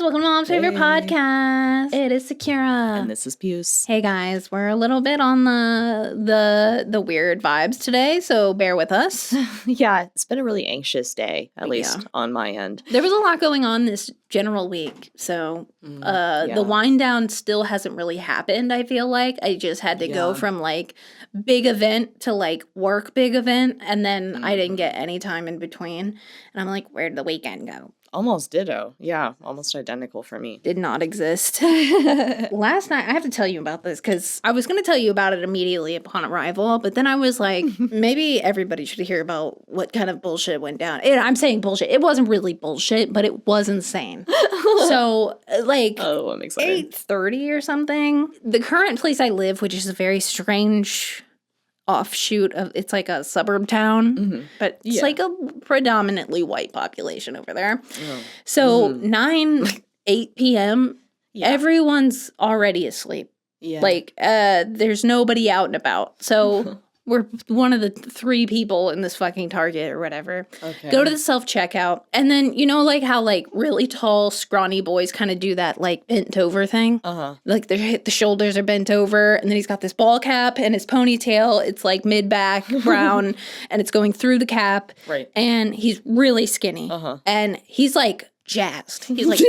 welcome to Mom's Favorite Podcast. It is Sakura. And this is Puce. Hey guys, we're a little bit on the weird vibes today, so bear with us. Yeah, it's been a really anxious day, at least on my end. There was a lot going on this general week, so the wind down still hasn't really happened, I feel like. I just had to go from like big event to like work big event, and then I didn't get any time in between. And I'm like, where'd the weekend go? Almost ditto. Yeah, almost identical for me. Did not exist. Last night, I have to tell you about this because I was going to tell you about it immediately upon arrival, but then I was like, maybe everybody should hear about what kind of bullshit went down. And I'm saying bullshit. It wasn't really bullshit, but it was insane. So, like, I'm excited. 8:30 or something. The current place I live, which is a very strange offshoot of, it's like a suburb town, but it's like a predominantly white population over there. So 8 p.m. Everyone's already asleep. Like there's nobody out and about. So we're one of the 3 people in this fucking Target or whatever. Go to the self-checkout. And then, you know, like how like really tall, scrawny boys kind of do that like bent over thing? Like the shoulders are bent over. And then he's got this ball cap and his ponytail. It's like mid-back, brown. And it's going through the cap. Right. And he's really skinny. And he's like jazzed. He's like,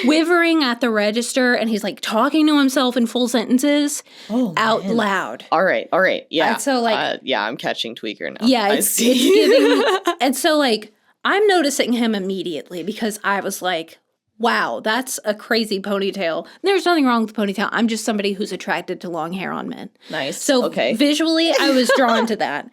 quivering at the register, and he's like talking to himself in full sentences out loud. All right. Yeah. And so like, I'm catching Tweaker now. Yeah, it's giving. And so like, I'm noticing him immediately because I was like, wow, that's a crazy ponytail. There's nothing wrong with the ponytail. I'm just somebody who's attracted to long hair on men. Nice. So visually, I was drawn to that.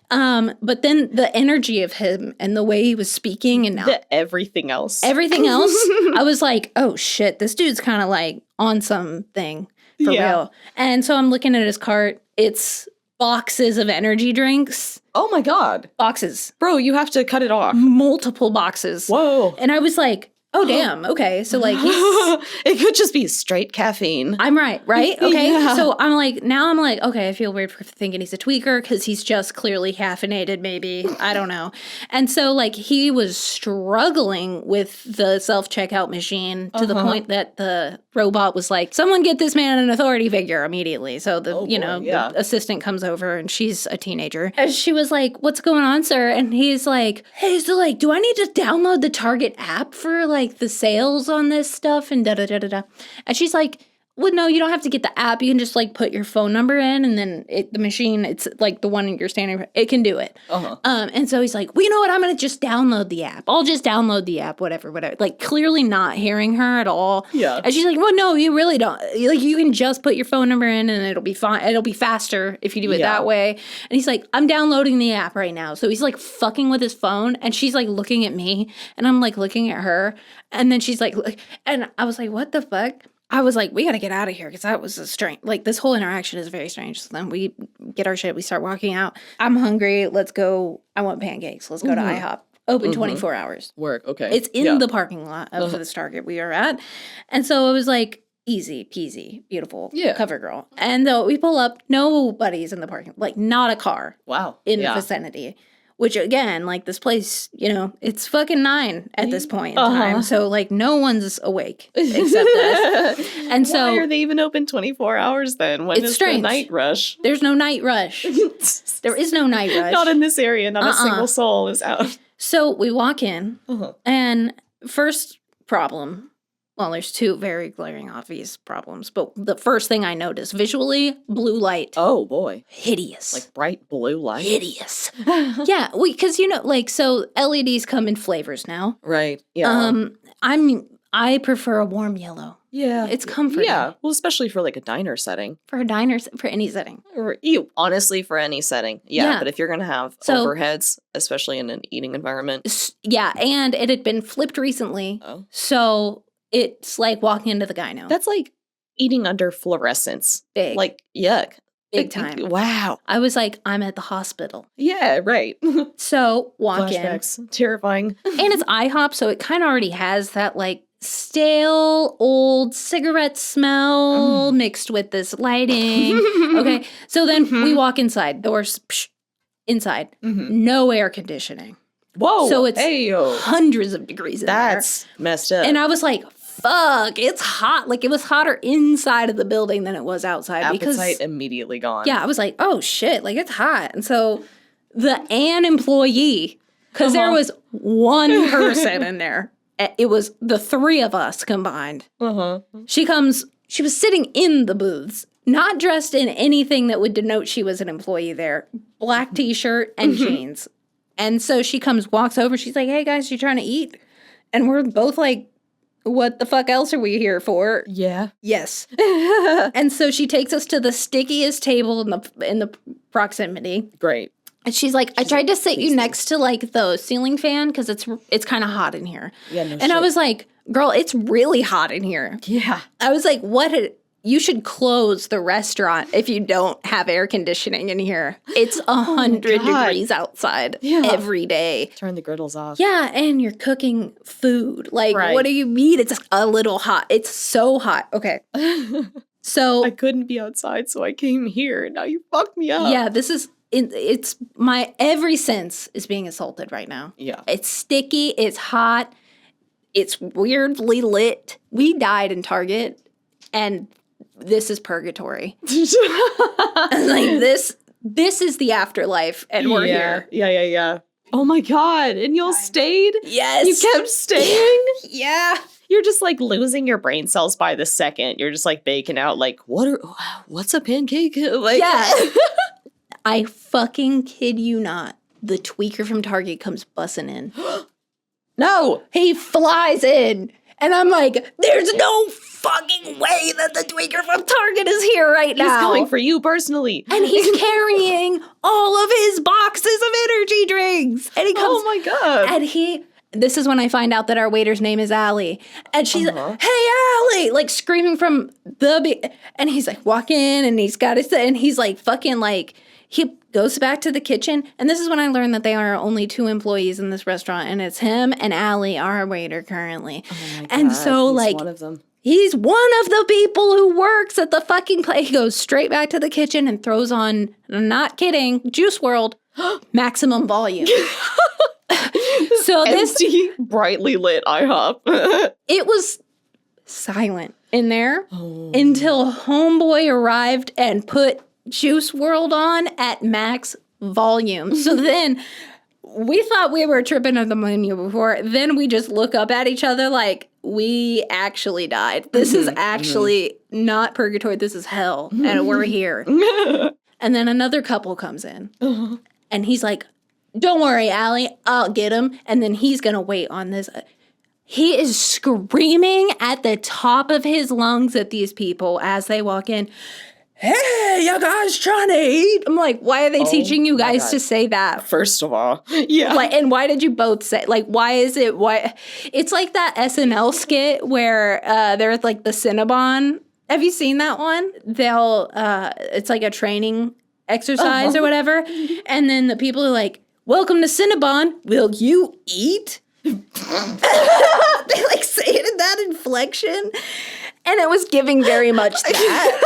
But then the energy of him and the way he was speaking and everything else, I was like, oh shit, this dude's kind of like on something for real. And so I'm looking at his cart. It's boxes of energy drinks. Oh my God. Boxes. Bro, you have to cut it off. Multiple boxes. Whoa. And I was like, oh, damn. Okay. So, like, it could just be straight caffeine. I'm right? Okay. So, I'm like, okay, I feel weird for thinking he's a tweaker because he's just clearly caffeinated, maybe. I don't know. And so, like, he was struggling with the self-checkout machine to the point that the robot was like, someone get this man an authority figure immediately. So, the assistant comes over and she's a teenager. And she was like, what's going on, sir? And he's like, hey, so, like, do I need to download the Target app for, like, the sales on this stuff and da-da-da-da-da. And she's like, well, no, you don't have to get the app. You can just, like, put your phone number in, and then the machine, it's, like, the one you're standing for, it can do it. And so he's like, well, you know what? I'm going to just download the app. I'll just download the app, whatever. Like, clearly not hearing her at all. Yeah. And she's like, well, no, you really don't. Like, you can just put your phone number in, and it'll be fine. It'll be faster if you do it that way. And he's like, I'm downloading the app right now. So he's, like, fucking with his phone, and she's, like, looking at me, and I'm, like, looking at her. And then she's like, and I was like, what the fuck? I was like, we got to get out of here because that was a strange, like this whole interaction is very strange. So then we get our shit. We start walking out. I'm hungry. Let's go. I want pancakes. Let's go to IHOP. Open 24 hours. Work. Okay. It's in the parking lot of this Target we are at. And so it was like easy peasy, beautiful cover girl. And though we pull up, nobody's in the parking, like not a car. Wow. In the vicinity. Which, again, like, this place, you know, it's fucking 9 at this point in time. So, like, no one's awake except us. And so... Why are they even open 24 hours then? When is the night rush? There's no night rush. There is no night rush. Not in this area. Not a single soul is out. So, we walk in, and first problem... Well, there's 2 very glaring, obvious problems. But the first thing I noticed, visually, blue light. Oh, boy. Hideous. Like bright blue light? Hideous. Yeah, because, you know, like, so LEDs come in flavors now. Right, yeah. I prefer a warm yellow. Yeah. It's comforting. Yeah, well, especially for, like, a diner setting. For a diner, for any setting. Or, honestly, for any setting. Yeah, but if you're going to have overheads, especially in an eating environment. Yeah, and it had been flipped recently. Oh. So... It's like walking into the gyno. That's like eating under fluorescence. Big. Like, yuck. Big time. Wow. I was like, I'm at the hospital. Yeah, right. So, walk Flashbacks. in. Terrifying. And it's IHOP, so it kind of already has that, like, stale, old cigarette smell mixed with this lighting. Okay, so then we walk inside. Doors, inside. No air conditioning. Whoa. So it's hundreds of degrees in there. That's messed up. And I was like, fuck, it's hot. Like, it was hotter inside of the building than it was outside. Appetite immediately gone. Yeah, I was like, oh, shit, like, it's hot. And so an employee, because there was one person in there. It was the three of us combined. She was sitting in the booths, not dressed in anything that would denote she was an employee there. Black t-shirt and jeans. And so she walks over. She's like, hey, guys, you trying to eat? And we're both like, what the fuck else are we here for? Yeah. Yes. And so she takes us to the stickiest table in the proximity. Great. And she's like, I tried to sit you next to like the ceiling fan because it's kind of hot in here. Yeah, no and shit. I was like, girl, it's really hot in here. Yeah. I was like, you should close the restaurant if you don't have air conditioning in here. It's 100 degrees outside every day. Turn the griddles off. Yeah, and you're cooking food. Like, what do you mean? It's a little hot. It's so hot. Okay. So I couldn't be outside, so I came here. Now you fucked me up. Yeah, it's my every sense is being assaulted right now. Yeah. It's sticky. It's hot. It's weirdly lit. We died in Target, and this is purgatory. Like this is the afterlife, and we're here. Yeah. Oh my God. And y'all stayed? Yes. You kept staying? Yeah. You're just like losing your brain cells by the second. You're just like baking out like, what's a pancake? Like, yeah. I fucking kid you not. The tweaker from Target comes bussing in. No. He flies in. And I'm like, there's no fucking way that the tweaker from Target is here right now. He's coming for you personally. And he's carrying all of his boxes of energy drinks. And he comes. Oh my God. And this is when I find out that our waiter's name is Allie. And she's like, hey, Allie, like screaming from and he's like, walk in, and he's got and he's like, fucking like, he goes back to the kitchen. And this is when I learned that there are only 2 employees in this restaurant, and it's him and Allie, our waiter currently. Oh my God, and so he's like, one of them. He's one of the people who works at the fucking place. He goes straight back to the kitchen and throws on, I'm not kidding, Juice World, maximum volume. So empty, brightly lit IHOP. It was silent in there until homeboy arrived and put Juice World on at max volume. So then we thought we were tripping on the menu before. Then we just look up at each other like, we actually died. This is actually not purgatory. This is hell. And we're here. And then another couple comes in. And he's like, don't worry, Allie, I'll get him. And then he's going to wait on this. He is screaming at the top of his lungs at these people as they walk in. Hey, you guys trying to eat? I'm like, why are they teaching you guys to say that? First of all, yeah. Like, and why did you both say, like, why is it, it's like that SNL skit where they're like the Cinnabon. Have you seen that one? It's like a training exercise or whatever. And then the people are like, welcome to Cinnabon. Will you eat? They like say it in that inflection. And it was giving very much that.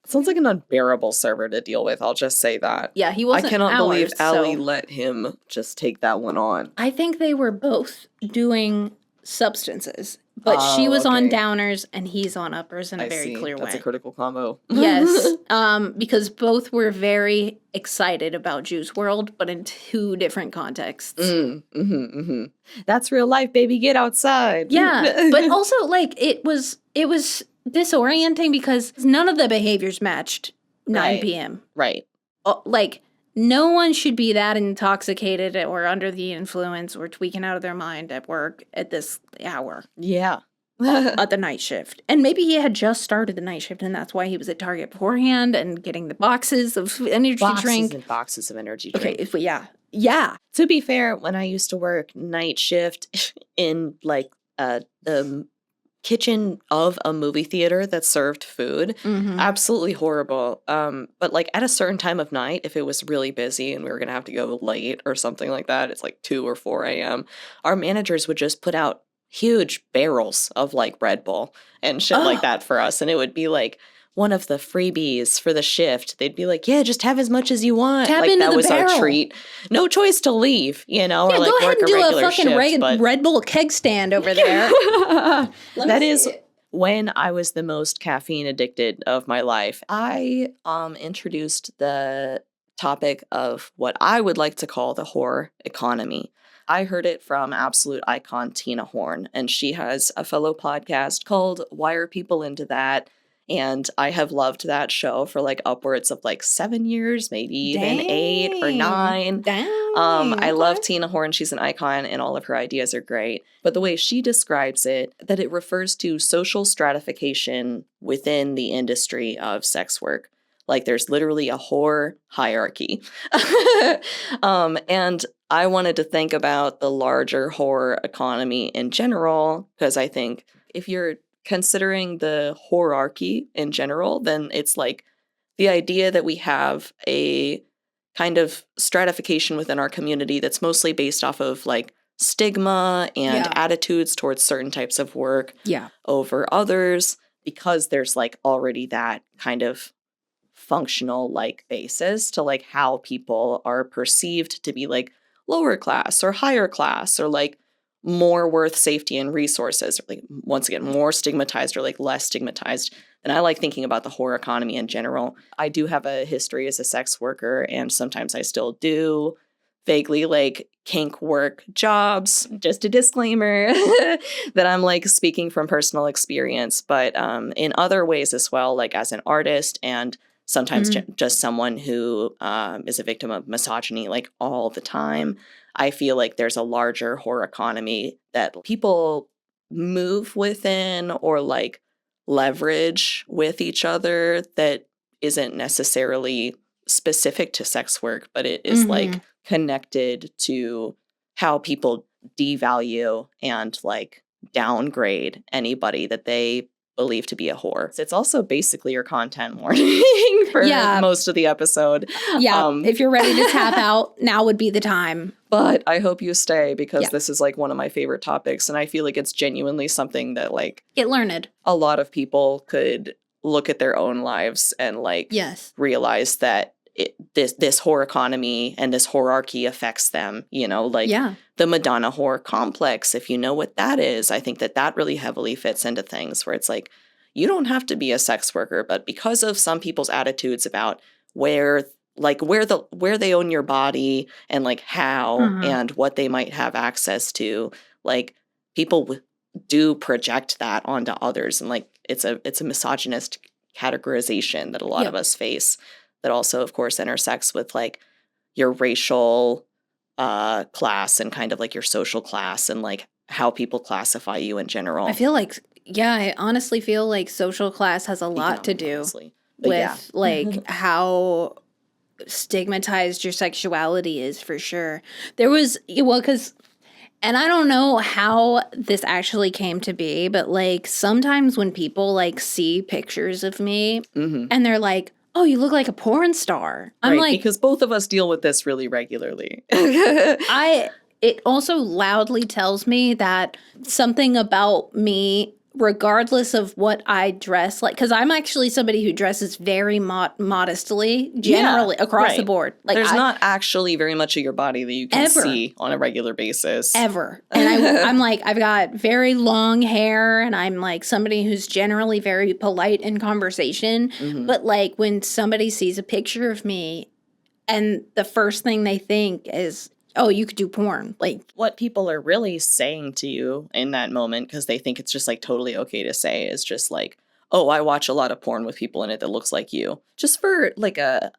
Sounds like an unbearable server to deal with. I'll just say that. Yeah, he wasn't. I cannot believe Allie let him just take that one on. I think they were both doing substances, but she was on downers and he's on uppers in a very clear way. That's a critical combo. Yes, because both were very excited about Juice World, but in 2 different contexts. That's real life, baby. Get outside. Yeah, but also like it was disorienting because none of the behaviors matched 9 p.m. Right. Like, no one should be that intoxicated or under the influence or tweaking out of their mind at work at this hour. Yeah. At the night shift. And maybe he had just started the night shift, and that's why he was at Target beforehand and getting the boxes of energy drink. And boxes of energy drink. Okay, yeah. Yeah. To be fair, when I used to work night shift in, like, the kitchen of a movie theater that served food, absolutely horrible. But like at a certain time of night, if it was really busy and we were gonna have to go late or something like that, it's like 2 or 4 a.m. Our managers would just put out huge barrels of like Red Bull and shit like that for us, and it would be like one of the freebies for the shift. They'd be like, yeah, just have as much as you want. Tap like into that the was barrel. our treat. No choice to leave, you know, Yeah, or like go ahead work and a do a regular fucking shift. Red Bull keg stand over there. That is when I was the most caffeine addicted of my life. I introduced the topic of what I would like to call the whore economy. I heard it from absolute icon Tina Horn, and she has a fellow podcast called Why Are People Into That? And I have loved that show for like upwards of like 7 years, maybe even 8 or 9. I love Tina Horn. She's an icon and all of her ideas are great. But the way she describes it, that it refers to social stratification within the industry of sex work. Like there's literally a whore hierarchy. And I wanted to think about the larger whore economy in general, because I think if you're considering the whorearchy in general, then it's like the idea that we have a kind of stratification within our community that's mostly based off of like stigma and attitudes towards certain types of work over others, because there's like already that kind of functional like basis to like how people are perceived to be like lower class or higher class or like more worth safety and resources, or like once again more stigmatized or like less stigmatized. And I like thinking about the whore economy in general. I do have a history as a sex worker, and sometimes I still do vaguely like kink work jobs. Just a disclaimer that I'm like speaking from personal experience, but in other ways as well, like as an artist and sometimes just someone who is a victim of misogyny like all the time. I feel like there's a larger whore economy that people move within or like leverage with each other that isn't necessarily specific to sex work, but it is like connected to how people devalue and like downgrade anybody that they believe to be a whore. It's also basically your content warning for most of the episode. If you're ready to tap out, now would be the time. But I hope you stay, because this is like one of my favorite topics, and I feel like it's genuinely something that like get learned. A lot of people could look at their own lives and like realize that this whore economy and this whorearchy affects them, you know, like the Madonna whore complex. If you know what that is, I think that really heavily fits into things where it's like, you don't have to be a sex worker, but because of some people's attitudes about where they own your body and like how and what they might have access to, like people do project that onto others, and like it's a misogynist categorization that a lot of us face, that also of course intersects with like your racial class and kind of like your social class and like how people classify you in general. I feel like I honestly feel like social class has a lot to do with like how stigmatized your sexuality is, for sure. There was and I don't know how this actually came to be, but like sometimes when people like see pictures of me and they're like, oh, you look like a porn star. I'm like, because both of us deal with this really regularly. It also loudly tells me that something about me, regardless of what I dress like, because I'm actually somebody who dresses very modestly, generally across the board. Like there's not actually very much of your body that you can see on a regular basis. Ever. And I'm like, I've got very long hair, and I'm like somebody who's generally very polite in conversation. But like when somebody sees a picture of me and the first thing they think is, oh, you could do porn. Like what people are really saying to you in that moment, because they think it's just like totally okay to say, is just like, oh, I watch a lot of porn with people in it that looks like you. Just for like a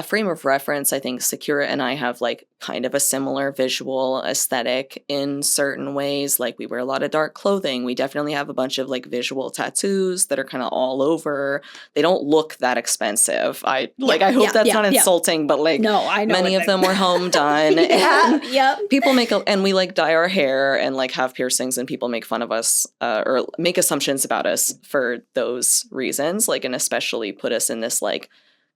frame of reference, I think Sakura and I have like kind of a similar visual aesthetic in certain ways. Like we wear a lot of dark clothing. We definitely have a bunch of like visual tattoos that are kind of all over. They don't look that expensive. I hope that's not insulting, but like no, I know many of them were home done. People and we like dye our hair and like have piercings, and people make fun of us or make assumptions about us for those reasons. Like, and especially put us in this like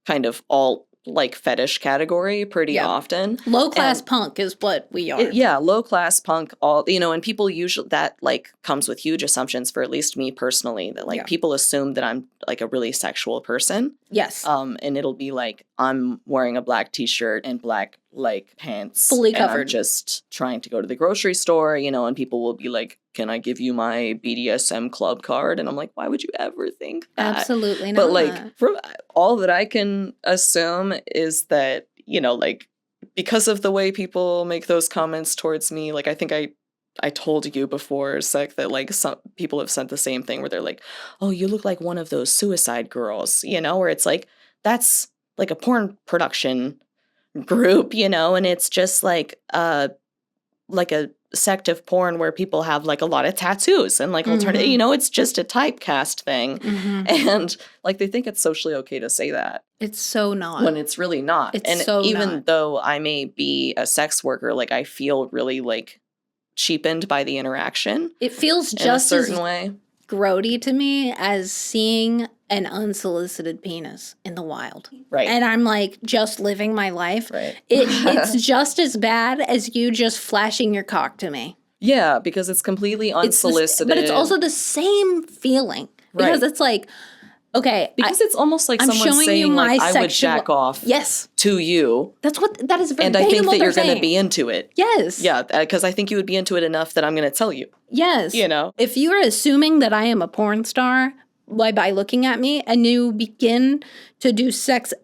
kind of alt like fetish category pretty often. Low class punk is what we are. Low class punk, and people usually, that like comes with huge assumptions for at least me personally, that like people assume that I'm like a really sexual person. Yes. And it'll be like I'm wearing a black t-shirt and black like pants, fully covered. And I'm just trying to go to the grocery store, and people will be like, "Can I give you my BDSM club card?" And I'm like, "Why would you ever think that?" Absolutely not. But like, from all that I can assume is that, like, because of the way people make those comments towards me, like, I think I told you before, Sec, that like some people have said the same thing where they're like, "Oh, you look like one of those suicide girls," where it's like, that's like a porn production group, and it's just like a sect of porn where people have like a lot of tattoos and like alternative, it's just a typecast thing. And like they think it's socially okay to say that. It's so not. When it's really not. It's and so even not. though I may be a sex worker, like I feel really like cheapened by the interaction. It feels just in a certain way grody to me as seeing an unsolicited penis in the wild. Right. And I'm like just living my life. Right. It's just as bad as you just flashing your cock to me. Yeah, because it's completely unsolicited. But it's also the same feeling. Because it's like, okay. Because it's almost like someone saying like, I would jack off to you. That is very And I think that you're going to be into it. Yes. Yeah, because I think you would be into it enough that I'm going to tell you. Yes. If you're assuming that I am a porn star by looking at me and you begin to do sex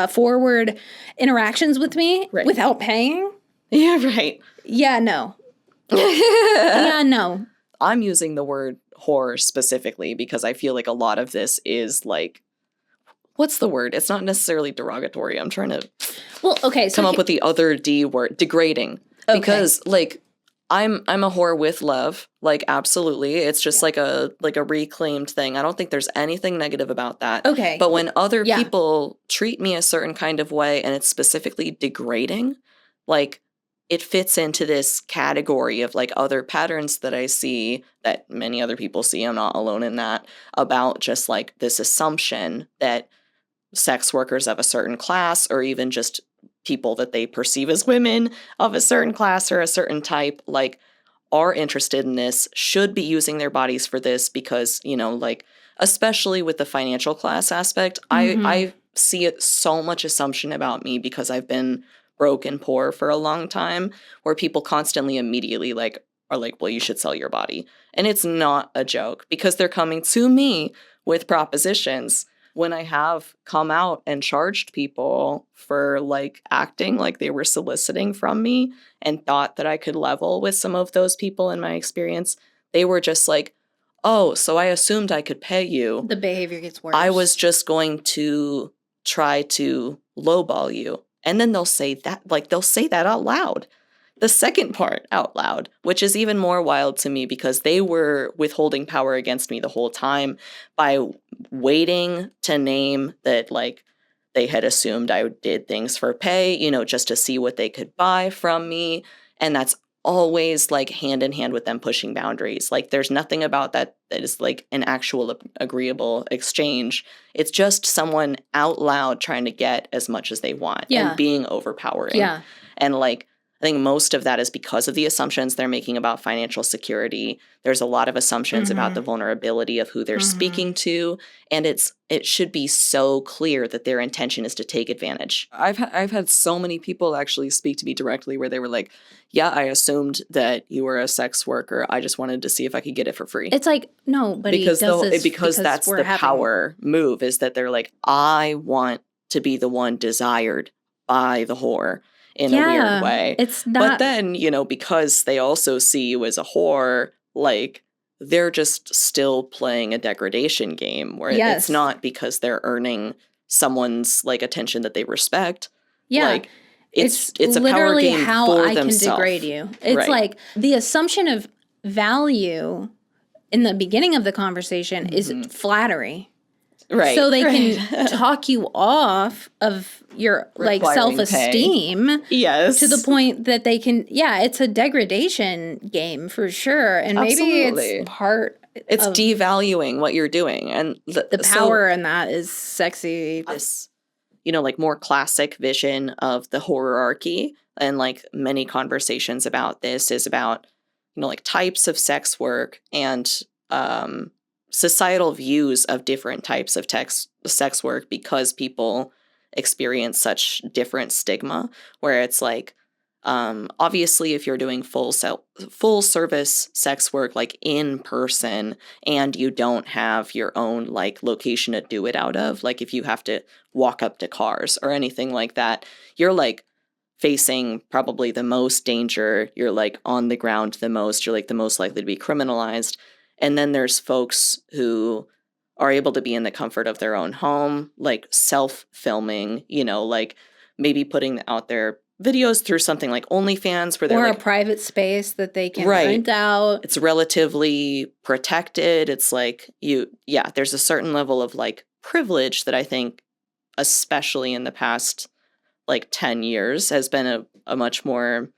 forward interactions with me without paying. Yeah, right. Yeah, no. Yeah, no. I'm using the word whore specifically because I feel like a lot of this is like, what's the word? It's not necessarily derogatory. I'm trying to come up with the other D word, degrading. Okay. Because like I'm a whore with love, like absolutely. It's just like a reclaimed thing. I don't think there's anything negative about that. Okay. But when other people treat me a certain kind of way and it's specifically degrading, like it fits into this category of like other patterns that I see that many other people see. I'm not alone in that, about just like this assumption that sex workers of a certain class, or even just people that they perceive as women of a certain class or a certain type, like are interested in this, should be using their bodies for this because, like, especially with the financial class aspect, I see it so much assumption about me because I've been broke and poor for a long time, where people constantly immediately are like, well, you should sell your body. And it's not a joke because they're coming to me with propositions. When I have come out and charged people for like acting like they were soliciting from me and thought that I could level with some of those people in my experience, they were just like, oh, so I assumed I could pay you. The behavior gets worse. I was just going to try to lowball you. And then they'll say that out loud. The second part out loud, which is even more wild to me because they were withholding power against me the whole time by waiting to name that like they had assumed I did things for pay, just to see what they could buy from me. And that's always like hand in hand with them pushing boundaries. Like there's nothing about that is like an actual agreeable exchange. It's just someone out loud trying to get as much as they want and being overpowering. Yeah. And like, I think most of that is because of the assumptions they're making about financial security. There's a lot of assumptions about the vulnerability of who they're speaking to. And it should be so clear that their intention is to take advantage. I've had so many people actually speak to me directly where they were like, yeah, I assumed that you were a sex worker. I just wanted to see if I could get it for free. It's like, nobody does this because that's the power move, is that they're like, I want to be the one desired by the whore. In a weird way. It's not. But then, because they also see you as a whore, like, they're just still playing a degradation game where it's not because they're earning someone's, like, attention that they respect. Yeah. Like, it's a power game how for I themselves. Can degrade you. It's like the assumption of value in the beginning of the conversation is flattery. Right. So they can talk you off of your like self-esteem. Yes. To the point that they can, it's a degradation game for sure. And maybe it's part It's devaluing what you're doing. And the power in that is sexy. like more classic vision of the whorearchy, and like many conversations about this is about, like types of sex work and societal views of different types of sex work because people experience such different stigma, where it's like, obviously if you're doing full service sex work, like in person, and you don't have your own like location to do it out of, like if you have to walk up to cars or anything like that, you're like facing probably the most danger. You're like on the ground the most, you're like the most likely to be criminalized. And then there's folks who are able to be in the comfort of their own home, like self-filming, like maybe putting out their videos through something like OnlyFans, where they're or like, a private space that they can right, rent out. It's relatively protected. It's like there's a certain level of like privilege that I think, especially in the past like 10 years, has been a much more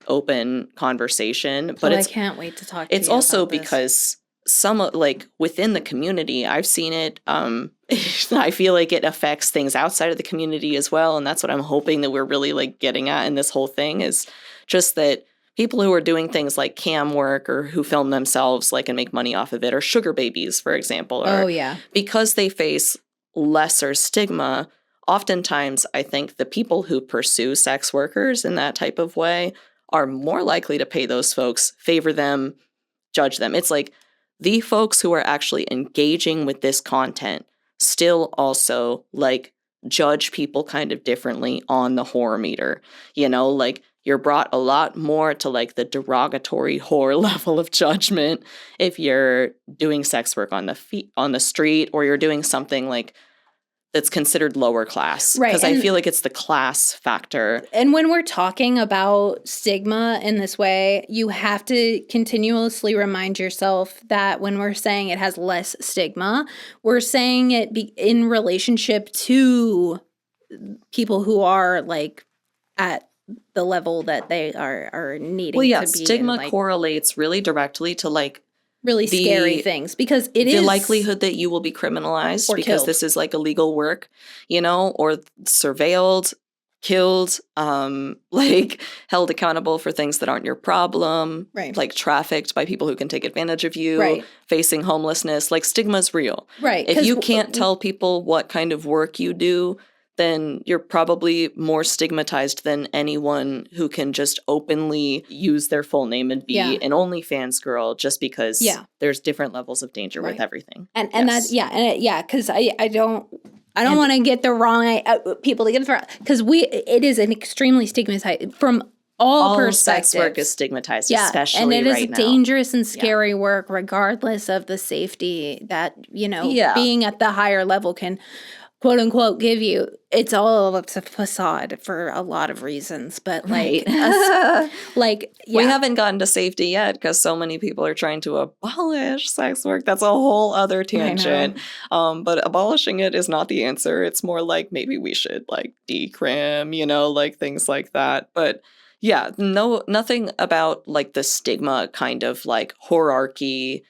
open conversation. But I can't wait to talk to you it's also about this. because some like within the community, I've seen it. I feel like it affects things outside of the community as well. And that's what I'm hoping that we're really like getting at in this whole thing, is just that people who are doing things like cam work or who film themselves like and make money off of it, or sugar babies, for example, or because they face lesser stigma. Oftentimes, I think the people who pursue sex workers in that type of way are more likely to pay those folks, favor them, judge them. It's like the folks who are actually engaging with this content still also like judge people kind of differently on the horror meter. Like you're brought a lot more to like the derogatory horror level of judgment if you're doing sex work on the street, or you're doing something like that's considered lower class. Right. Because I feel like it's the class factor. And when we're talking about stigma in this way, you have to continuously remind yourself that when we're saying it has less stigma, we're saying it in relationship to people who are like at the level that they are needing to be. Stigma correlates really directly to like really scary things, because it is the likelihood that you will be criminalized because killed. This is like illegal work, or surveilled, killed, like held accountable for things that aren't your problem, right? Like trafficked by people who can take advantage of you, right? Facing homelessness, like stigma's real, right? If you can't tell people what kind of work you do, then you're probably more stigmatized than anyone who can just openly use their full name and be an OnlyFans girl, just because there's different levels of danger with everything. And that's because I don't want to get the wrong people to get it wrong, because it is an extremely stigmatized from all perspectives. Sex work is stigmatized, especially right now. And it is dangerous and scary work, regardless of the safety that being at the higher level can, quote unquote, give you. It's all a facade for a lot of reasons, but like, we haven't gotten to safety yet because so many people are trying to abolish sex work. That's a whole other tangent. But abolishing it is not the answer. It's more like maybe we should like decrim, like things like that. But nothing about like the stigma kind of like whorearchy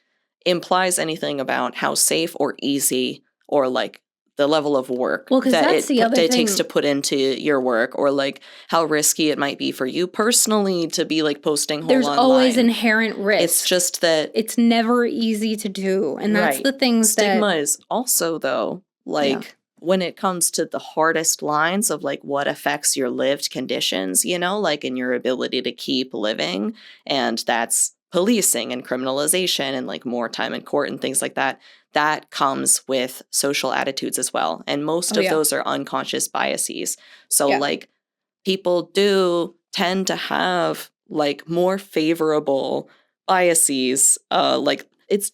implies anything about how safe or easy or like the level of work that it takes to put into your work, or like how risky it might be for you personally to be like posting whole online. Always inherent risk. It's just that it's never easy to do, and that's the things stigma is also, though, like when it comes to the hardest lines of like what affects your lived conditions, like in your ability to keep living, and that's policing and criminalization and like more time in court and things like that. That comes with social attitudes as well. And most of those are unconscious biases. So like people do tend to have like more favorable biases. Like it's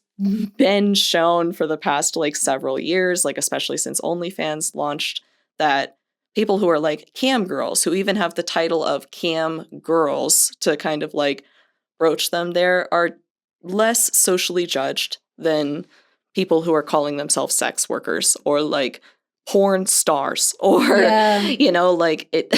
been shown for the past like several years, like especially since OnlyFans launched, that people who are like cam girls, who even have the title of cam girls to kind of like broach them there, are less socially judged than people who are calling themselves sex workers or like porn stars or, like it,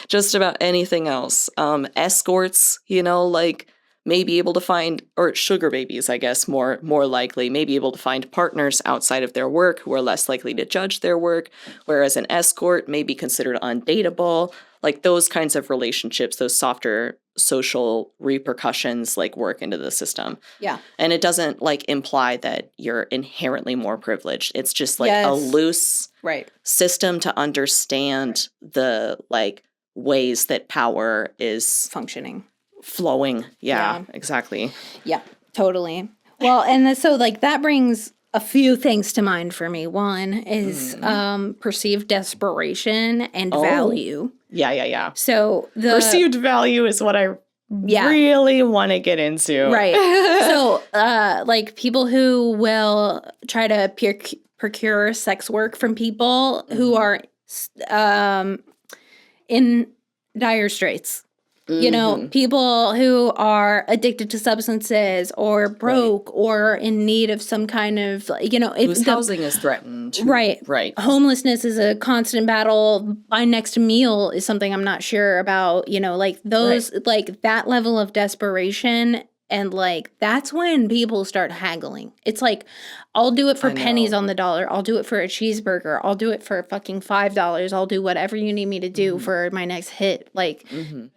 just about anything else. Escorts, like may be able to find, or sugar babies, I guess, more likely, may be able to find partners outside of their work who are less likely to judge their work, whereas an escort may be considered undateable. Like those kinds of relationships, those softer social repercussions like work into the system. Yeah. And it doesn't like imply that you're inherently more privileged. It's just like a loose system to understand the like ways that power is functioning. Flowing. Yeah, exactly. Yeah, totally. Well, and so like that brings a few things to mind for me. One is perceived desperation and value. Yeah. So the perceived value is what I really want to get into. Right. So like people who will try to procure sex work from people who are in dire straits. You know, people who are addicted to substances or broke or in need of some kind of, you know, whose housing is threatened. Right. Right. Homelessness is a constant battle. My next meal is something I'm not sure about, you know, like those, like that level of desperation. And like, that's when people start haggling. It's like, I'll do it for pennies on the dollar. I'll do it for a cheeseburger. I'll do it for fucking $5. I'll do whatever you need me to do for my next hit. Like,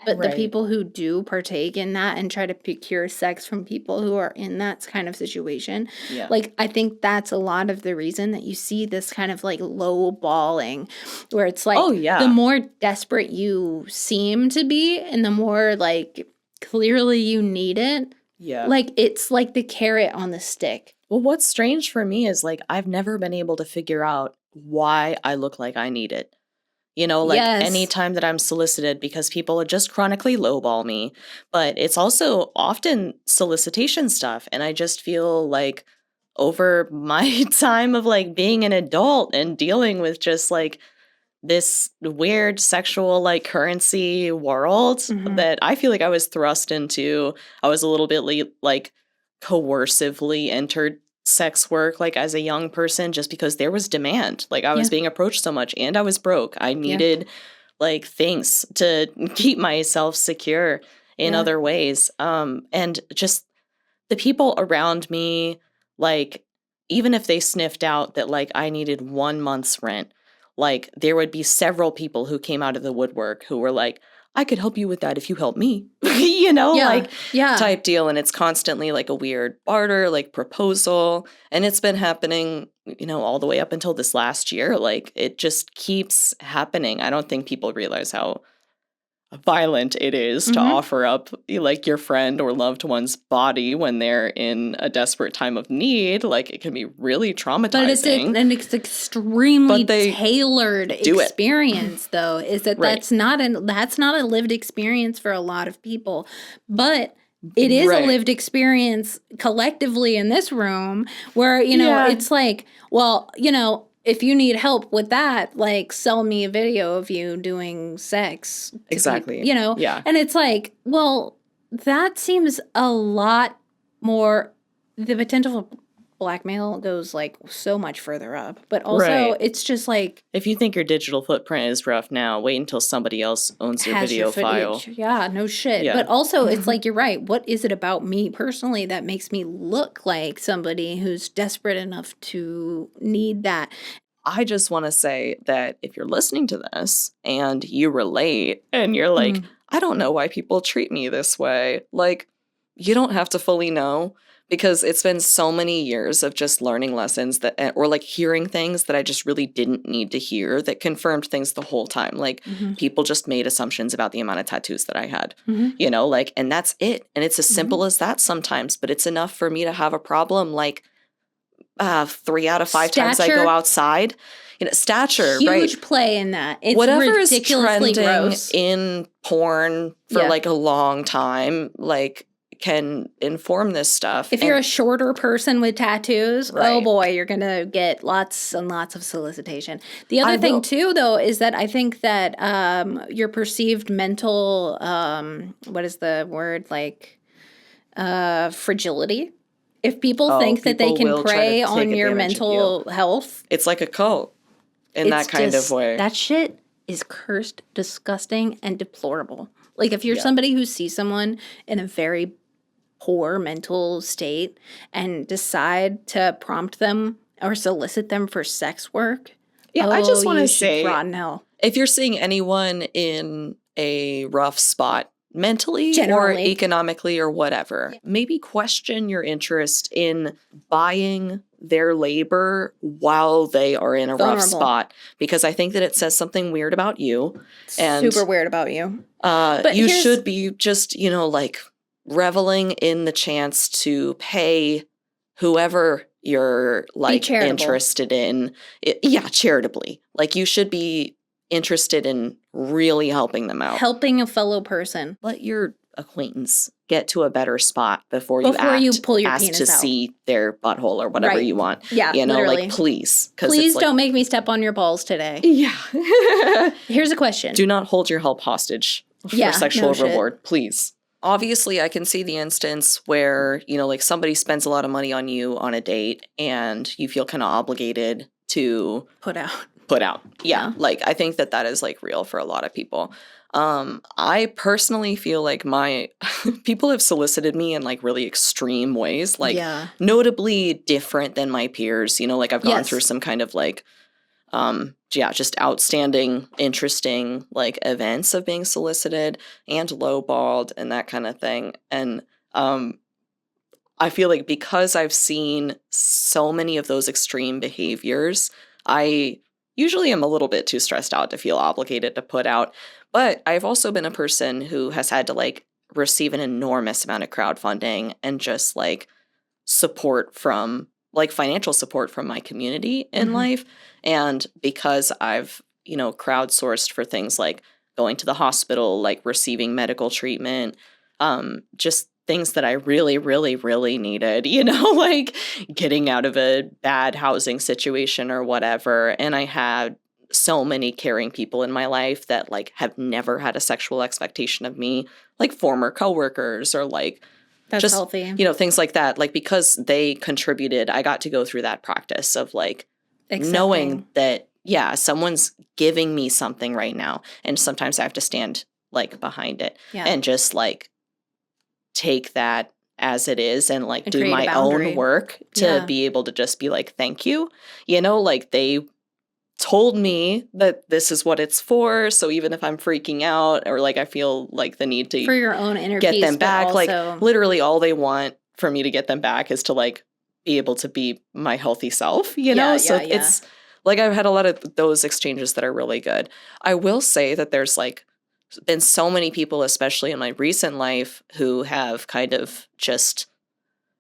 but the people who do partake in that and try to procure sex from people who are in that kind of situation, like, I think that's a lot of the reason that you see this kind of like low balling where it's like, the more desperate you seem to be and the more like clearly you need it. Yeah. Like, it's like the carrot on the stick. Well, what's strange for me is, like, I've never been able to figure out why I look like I need it. You know, like, anytime that I'm solicited, because people just chronically lowball me. But it's also often solicitation stuff. And I just feel like over my time of, like, being an adult and dealing with just, like, this weird sexual like currency world that I feel like I was thrust into. I was a little bit like coercively entered sex work like as a young person just because there was demand. Like I was being approached so much and I was broke. I needed like things to keep myself secure in other ways. And just the people around me, like even if they sniffed out that like I needed 1 month's rent, like, there would be several people who came out of the woodwork who were like, I could help you with that if you help me, you know, type deal. And it's constantly like a weird barter, like proposal. And it's been happening, you know, all the way up until this last year. Like, it just keeps happening. I don't think people realize how violent it is to offer up like your friend or loved one's body when they're in a desperate time of need. Like it can be really traumatizing. But it's extremely tailored experience though. Is that that's not a lived experience for a lot of people. But it is a lived experience collectively in this room where, you know, it's like, well, you know, if you need help with that, like, sell me a video of you doing sex. Exactly. You know? Yeah. And it's like, well, that seems a lot more, the potential for blackmail goes, like, so much further up. But also, it's just like... If you think your digital footprint is rough now, wait until somebody else owns your video file. Yeah, no shit. Yeah. But also, it's like, you're right. What is it about me personally that makes me look like somebody who's desperate enough to need that? I just want to say that if you're listening to this and you relate and you're like, I don't know why people treat me this way. Like, you don't have to fully know. Because it's been so many years of just learning lessons that, or like hearing things that I just really didn't need to hear that confirmed things the whole time. Like people just made assumptions about the amount of tattoos that I had, you know, like, and that's it. And it's as simple as that sometimes, but it's enough for me to have a problem like 3 out of 5 times I go outside. You know, stature, huge play in that. It's whatever ridiculously is trending gross. In porn for like a long time, like, can inform this stuff. If you're a shorter person with tattoos, oh boy, you're going to get lots and lots of solicitation. The other thing too, though, is that I think that your perceived mental, what is the word, like fragility. If people think that they can prey on your mental health. It's like a cult in that kind of way. That shit is cursed, disgusting, and deplorable. Like if you're somebody who sees someone in a very poor mental state and decide to prompt them or solicit them for sex work, Yeah, I just want to you should say, rot in hell. if you're seeing anyone in a rough spot mentally or Generally. economically or whatever, maybe question your interest in buying their labor while they are in a rough Vulnerable. spot, because I think that it says something weird about you. And Super weird about you. you should be just, like reveling in the chance to pay whoever you're like charitable. interested in. Charitably. Like you should be interested in really helping them out. Helping a fellow person. Let your acquaintance get to a better spot before you pull your ask penis to out. see their butthole or whatever you want. Yeah, literally. Like please. Please don't make me step on your balls today. Yeah. Here's a question. Do not hold your help hostage for sexual reward, please. Obviously, I can see the instance where, like somebody spends a lot of money on you on a date and you feel kind of obligated to put out. Yeah. Like I think that is like real for a lot of people. I personally feel like my people have solicited me in like really extreme ways, like notably different than my peers. Like I've gone through some kind of like, just outstanding, interesting like events of being solicited and lowballed and that kind of thing. And I feel like because I've seen so many of those extreme behaviors, I usually am a little bit too stressed out to feel obligated to put out. But I've also been a person who has had to like receive an enormous amount of crowdfunding and just like support from like financial support from my community in life. And because I've, crowdsourced for things like going to the hospital, like receiving medical treatment, just things that I really, really, really needed, like getting out of a bad housing situation or whatever. And I had so many caring people in my life that like have never had a sexual expectation of me, like former coworkers or like that's just healthy. Things like that. Like because they contributed, I got to go through that practice of like knowing that, someone's giving me something right now. And sometimes I have to stand like behind it and just like take that as it is and like do my own work to be able to just be like, thank you. Like they told me that this is what it's for. So even if I'm freaking out or like I feel like the need to for your own inner get peace, them back, also... like literally all they want for me to get them back is to like be able to be my healthy self, it's like I've had a lot of those exchanges that are really good. I will say that there's like been so many people, especially in my recent life, who have kind of just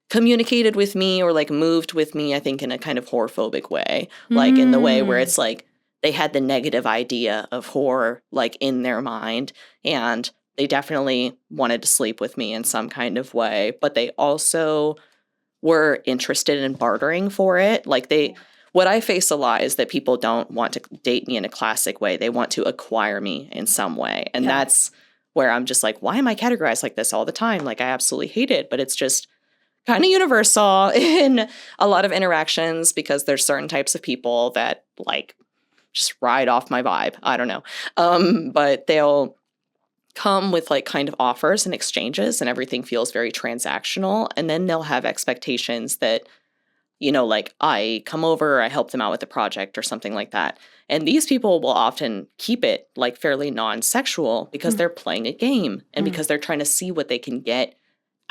communicated with me or like moved with me, I think in a kind of whorephobic way, like in the way where it's like they had the negative idea of whore like in their mind and they definitely wanted to sleep with me in some kind of way, but they also were interested in bartering for it. Like what I face a lot is that people don't want to date me in a classic way. They want to acquire me in some way. And that's where I'm just like, why am I categorized like this all the time? Like I absolutely hate it, but it's just kind of universal in a lot of interactions because there's certain types of people that like just ride off my vibe. I don't know. But they'll come with like kind of offers and exchanges and everything feels very transactional. And then they'll have expectations that, like I come over, I help them out with a project or something like that. And these people will often keep it like fairly non-sexual because they're playing a game and because they're trying to see what they can get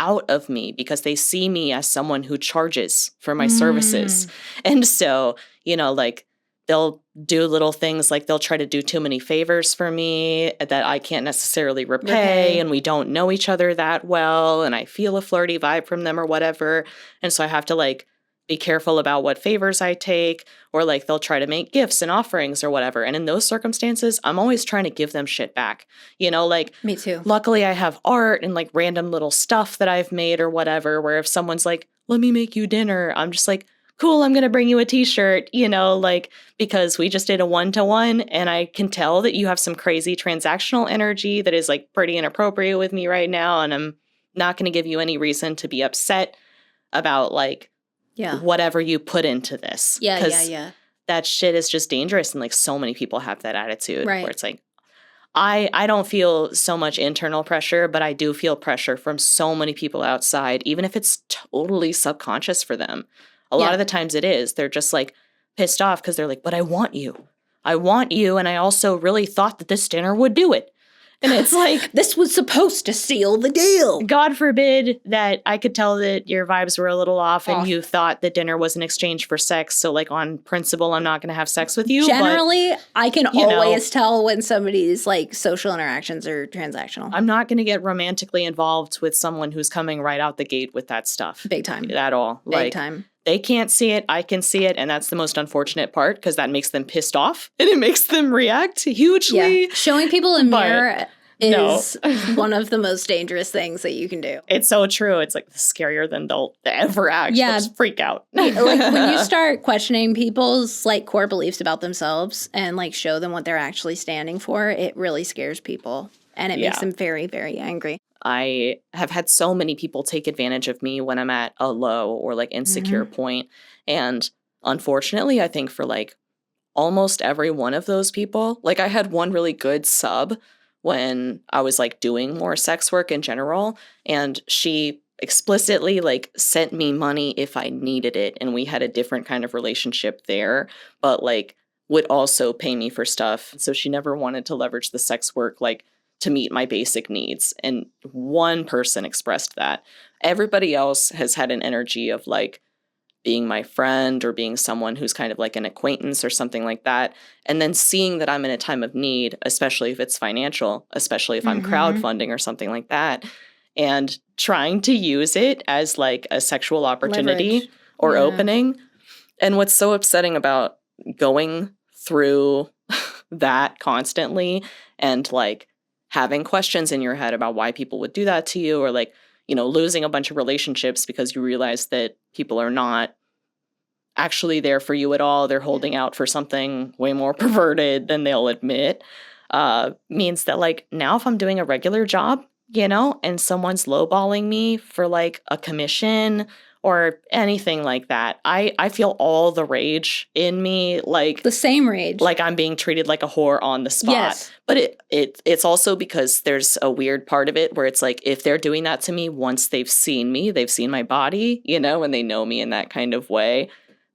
out of me because they see me as someone who charges for my services. And so, like they'll do little things like they'll try to do too many favors for me that I can't necessarily repay and we don't know each other that well and I feel a flirty vibe from them or whatever. And so I have to like be careful about what favors I take or like they'll try to make gifts and offerings or whatever. And in those circumstances, I'm always trying to give them shit back, like me too. Luckily I have art and like random little stuff that I've made or whatever, where if someone's like, let me make you dinner, I'm just like, cool, I'm going to bring you a t-shirt, like because we just did a 1-to-1 and I can tell that you have some crazy transactional energy that is like pretty inappropriate with me right now. And I'm not going to give you any reason to be upset about like, whatever you put into this. Yeah. That shit is just dangerous. And like so many people have that attitude where it's like, I don't feel so much internal pressure, but I do feel pressure from so many people outside, even if it's totally subconscious for them. A lot of the times it is. They're just like pissed off because they're like, but I want you. I want you. And I also really thought that this dinner would do it. And it's like, this was supposed to seal the deal. God forbid that I could tell that your vibes were a little off and you thought that dinner was an exchange for sex. So, like, on principle, I'm not going to have sex with you. Generally, I can always tell when somebody's, like, social interactions are transactional. I'm not going to get romantically involved with someone who's coming right out the gate with that stuff. Big time. At all. Big time. They can't see it. I can see it. And that's the most unfortunate part because that makes them pissed off and it makes them react hugely. Yeah. Showing people a mirror is one of the most dangerous things that you can do. It's so true. It's like scarier than they'll ever act. Yeah. They'll just freak out. Like when you start questioning people's like core beliefs about themselves and like show them what they're actually standing for, it really scares people. And it makes them very, very angry. I have had so many people take advantage of me when I'm at a low or like insecure point. And unfortunately, I think for like almost every one of those people, like I had one really good sub when I was like doing more sex work in general. And she explicitly like sent me money if I needed it. And we had a different kind of relationship there, but like would also pay me for stuff. So she never wanted to leverage the sex work like to meet my basic needs. And one person expressed that. Everybody else has had an energy of like being my friend or being someone who's kind of like an acquaintance or something like that. And then seeing that I'm in a time of need, especially if it's financial, especially if I'm crowdfunding or something like that, and trying to use it as like a sexual opportunity or opening. And what's so upsetting about going through that constantly and like having questions in your head about why people would do that to you or like, you know, losing a bunch of relationships because you realize that people are not actually there for you at all. They're holding out for something way more perverted than they'll admit, means that like now if I'm doing a regular job, you know, and someone's lowballing me for like a commission or anything like that, I feel all the rage in me, like the same rage, like I'm being treated like a whore on the spot. Yes. But it's also because there's a weird part of it where it's like if they're doing that to me once they've seen me, they've seen my body, you know, and they know me in that kind of way,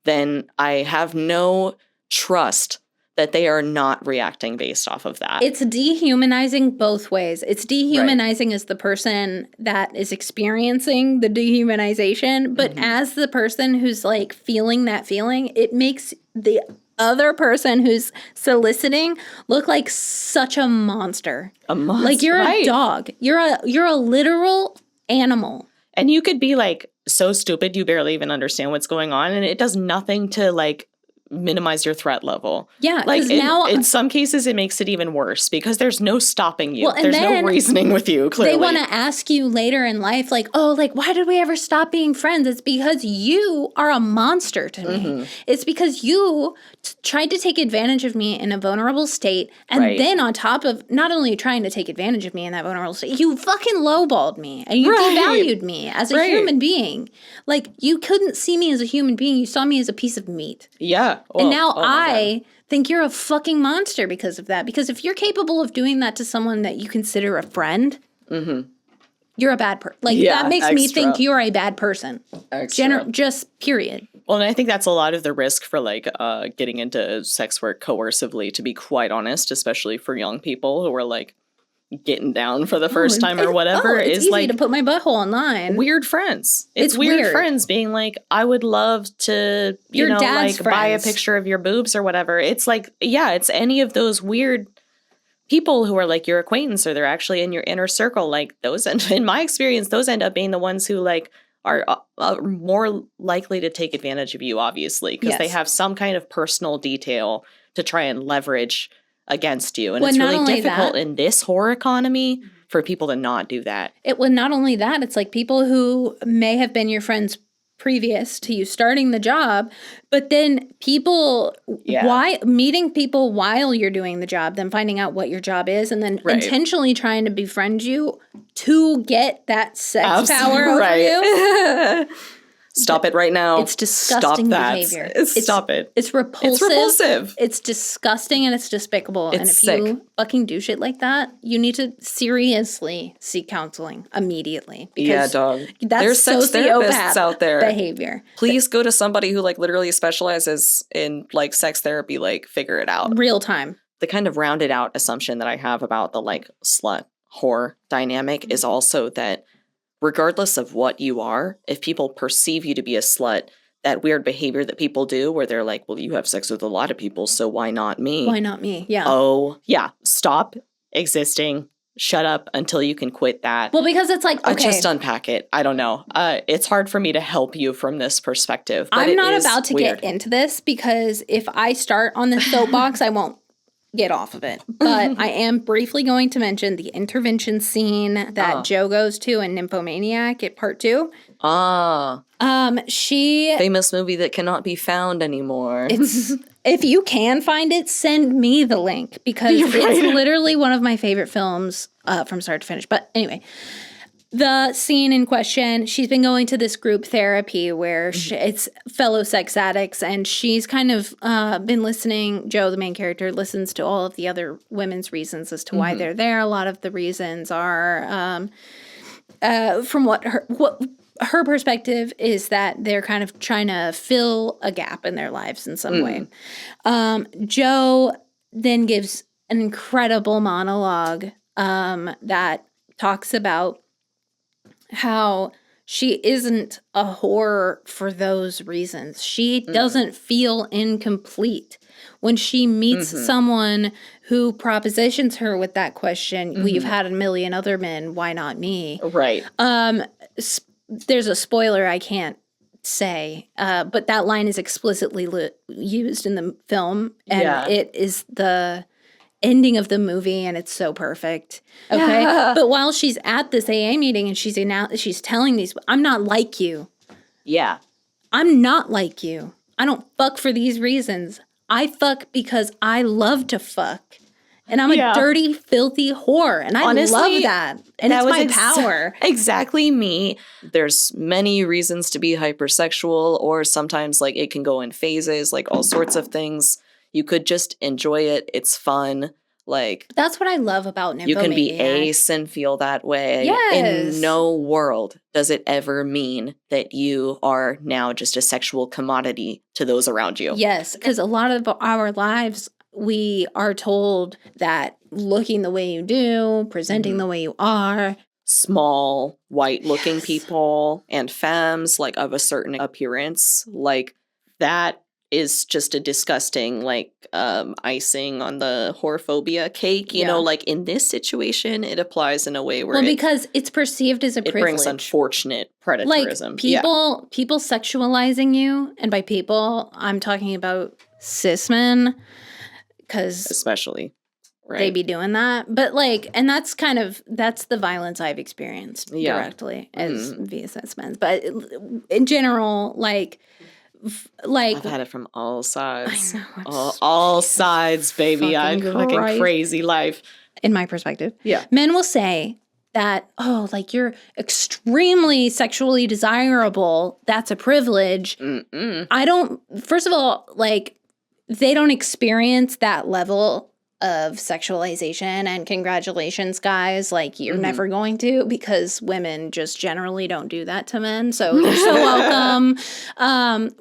then I have no trust that they are not reacting based off of that. It's dehumanizing both ways. It's dehumanizing as the person that is experiencing the dehumanization, but as the person who's like feeling that feeling, it makes the other person who's soliciting look like such a monster. A monster. Like you're a dog. You're a literal animal. And you could be like so stupid you barely even understand what's going on, and it does nothing to like minimize your threat level. Yeah, like now in some cases it makes it even worse because there's no stopping you. There's no reasoning with you, clearly. They want to ask you later in life, like, oh, like, why did we ever stop being friends? It's because you are a monster to me. It's because you tried to take advantage of me in a vulnerable state, and then on top of not only trying to take advantage of me in that vulnerable state, you fucking lowballed me, and you devalued me as a human being. Like, you couldn't see me as a human being. You saw me as a piece of meat. Yeah. Well, and now I think you're a fucking monster because of that. Because if you're capable of doing that to someone that you consider a friend, you're a bad person. Like, that makes me think you're a bad person. Just period. Well, and I think that's a lot of the risk for, like, getting into sex work coercively, to be quite honest, especially for young people who are, like, getting down for the first time or whatever. It's is easy like to put my butthole online. Weird friends. It's weird friends being like, I would love to, you know, like friends. Buy a picture of your boobs or whatever. It's like, yeah, it's any of those weird people who are like your acquaintance or they're actually in your inner circle. Like those, in my experience, those end up being the ones who like are more likely to take advantage of you, obviously, because they have some kind of personal detail to try and leverage against you. And it's really difficult in this whore economy for people to not do that. Not only that, it's like people who may have been your friends previous to you starting the job, but then people, meeting people while you're doing the job, then finding out what your job is, and then intentionally trying to befriend you to get that sex power over you. Stop it right now. It's disgusting behavior. Stop it. It's repulsive. It's repulsive. It's disgusting and it's despicable. It's and if sick. you fucking do shit like that, you need to seriously seek counseling immediately. Yeah, dog. There's sex therapists out there. Behavior. Please go to somebody who like literally specializes in like sex therapy, like figure it out. Real time. The kind of rounded out assumption that I have about the like slut whore dynamic is also that regardless of what you are, if people perceive you to be a slut, that weird behavior that people do where they're like, well, you have sex with a lot of people, so why not me? Why not me? Yeah. Oh, yeah. Stop existing. Shut up until you can quit that. Well, because it's like, okay. Just unpack it. I don't know. It's hard for me to help you from this perspective. But I'm not about to get into this because if I start on the soapbox, I won't get off of it. But I am briefly going to mention the intervention scene that Joe goes to in Nymphomaniac at part 2. She famous movie that cannot be found anymore. It's if you can find it, send me the link because it's literally one of my favorite films from start to finish. But anyway, the scene in question, she's been going to this group therapy where it's fellow sex addicts, and she's kind of been listening. Joe, the main character, listens to all of the other women's reasons as to why they're there. A lot of the reasons are from what her perspective is that they're kind of trying to fill a gap in their lives in some way. Joe then gives an incredible monologue that talks about how she isn't a whore for those reasons. She doesn't feel incomplete. When she meets someone who propositions her with that question, well, you've had a million other men, why not me? Right. There's a spoiler I can't say, but that line is explicitly used in the film, and it is the ending of the movie, and it's so perfect. Okay, but while she's at this AA meeting and she's telling these, I'm not like you. Yeah, I'm not like you. I don't fuck for these reasons. I fuck because I love to fuck. And I'm a dirty, filthy whore. And honestly, love that. And that it's my power. Exactly me. There's many reasons to be hypersexual, or sometimes like it can go in phases, like all sorts of things. You could just enjoy it. It's fun. Like that's what I love about Nymphomaniac. You can be ace and feel that way. Yes. In no world does it ever mean that you are now just a sexual commodity to those around you. Yes, because a lot of our lives, we are told that looking the way you do, presenting the way you are, small, white-looking people and femmes, like, of a certain appearance, like, that is just a disgusting, like, icing on the whorephobia cake. You know, like, in this situation, it applies in a way where because it's perceived as a privilege. It brings unfortunate predatorism. Like, people sexualizing you, and by people, I'm talking about cis men, because especially they be doing that. But like, and that's the violence I've experienced directly as via cis men. But in general, like I've had it from all sides. I know, all sides, baby. Fucking crazy life. In my perspective, men will say that, oh, like, you're extremely sexually desirable. That's a privilege. I don't. First of all, like, they don't experience that level of sexualization, and congratulations, guys. Like, you're never going to, because women just generally don't do that to men. So you're so welcome.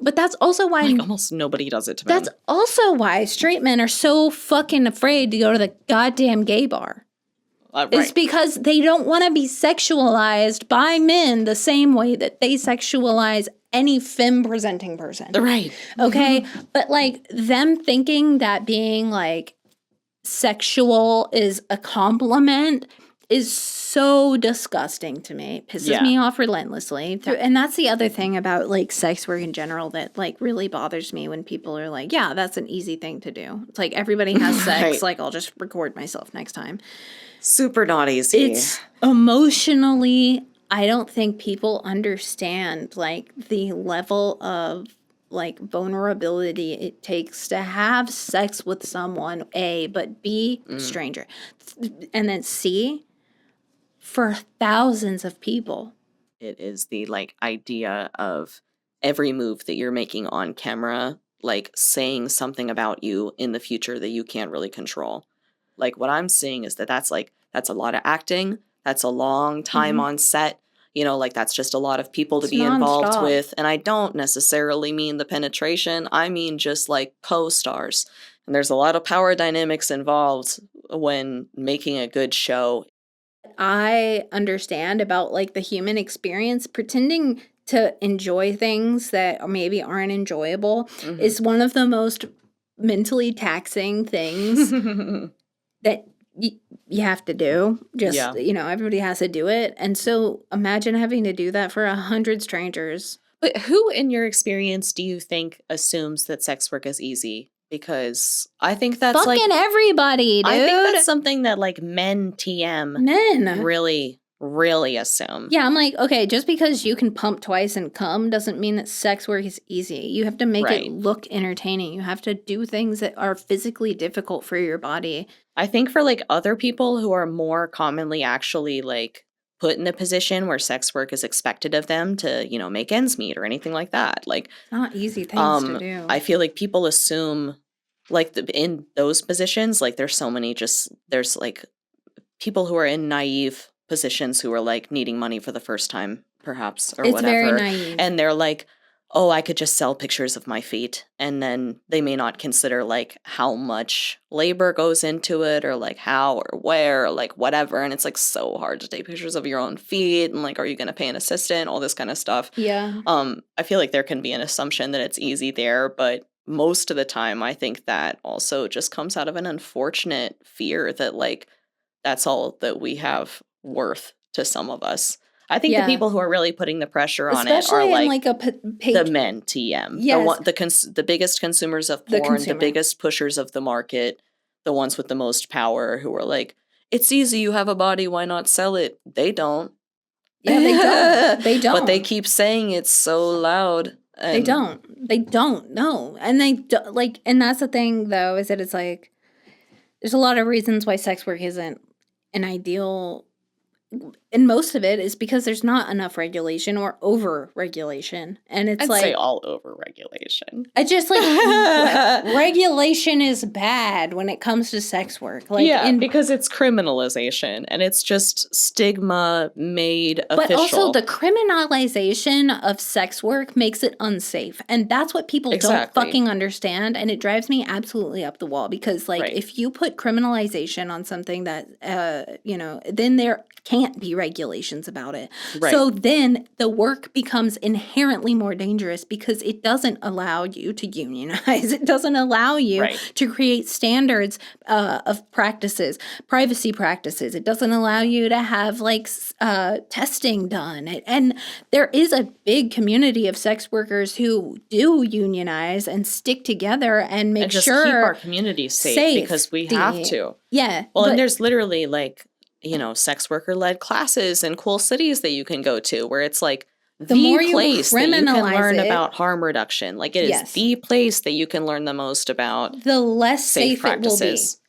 But that's also why almost nobody does it to men. That's also why straight men are so fucking afraid to go to the goddamn gay bar. Right. It's because they don't want to be sexualized by men the same way that they sexualize any femme-presenting person. Right. Okay? But, like, them thinking that being, like, sexual is a compliment is so disgusting to me. It pisses me off relentlessly. And that's the other thing about, like, sex work in general that, like, really bothers me when people are like, yeah, that's an easy thing to do. It's like, everybody has sex. Like, I'll just record myself next time. Super not easy. It's emotionally, I don't think people understand, like, the level of, like, vulnerability it takes to have sex with someone, A, but B, stranger. And then C, for thousands of people. It is the, like, idea of every move that you're making on camera, like, saying something about you in the future that you can't really control. Like, what I'm seeing is that that's a lot of acting. That's a long time on set. You know, like, that's just a lot of people to It's be involved nonstop. with. And I don't necessarily mean the penetration. I mean just, like, co-stars. And there's a lot of power dynamics involved when making a good show. I understand about like the human experience. Pretending to enjoy things that maybe aren't enjoyable is one of the most mentally taxing things that you have to do. Just, Yeah. you know, everybody has to do it. And so imagine having to do that for 100 strangers. But who in your experience do you think assumes that sex work is easy? Because I think that's Fucking everybody, dude. I think that's something that like men Men. really, really assume. Yeah, I'm like, okay, just because you can pump twice and come doesn't mean that sex work is easy. You have to make Right. it look entertaining. You have to do things that are physically difficult for your body. I think for like other people who are more commonly actually like put in a position where sex work is expected of them to, you know, make ends meet or anything like that. Like, It's not easy things to do. I feel like people assume like in those positions, like there's like people who are in naive positions who are like needing money for the first time, perhaps, or It's whatever. very naive. And they're like, oh, I could just sell pictures of my feet. And then they may not consider like how much labor goes into it or like how or where or like whatever. And it's like so hard to take pictures of your own feet. And like, are you going to pay an assistant? All this kind of stuff. Yeah. I feel like there can be an assumption that it's easy there, but most of the time I think that also just comes out of an unfortunate fear that like that's all that we have worth to some of us. I think the people who are really putting the pressure on especially it are in like a the men, TM. Yes. The biggest consumers of porn, the biggest pushers of the market, the ones with the most power who are like, it's easy, you have a body, why not sell it? They don't. Yeah, they don't. They don't. But they keep saying it's so loud. They don't. They don't. No. And they don't, like, and that's the thing though, is that it's like, there's a lot of reasons why sex work isn't an ideal, and most of it is because there's not enough regulation or over regulation. And it's I'd say all over regulation. I just like regulation is bad when it comes to sex work. Like, yeah, because it's criminalization and it's just stigma made official. But also the criminalization of sex work makes it unsafe. And that's what people don't fucking understand. And it drives me absolutely up the wall because like if you put criminalization on something that, you know, then there can't be regulations about it. Right. So then the work becomes inherently more dangerous because it doesn't allow you to unionize. It doesn't allow you to create standards of practices, privacy practices. It doesn't allow you to have like testing done. And there is a big community of sex workers who do unionize and stick together and make just sure keep our community safe because we have to. Yeah. Well, and there's literally like, you know, sex worker led classes in cool cities that you can go to where it's like the more place that you can learn about harm reduction. Like it is the place that you can learn the most about the less safe practices. It will be.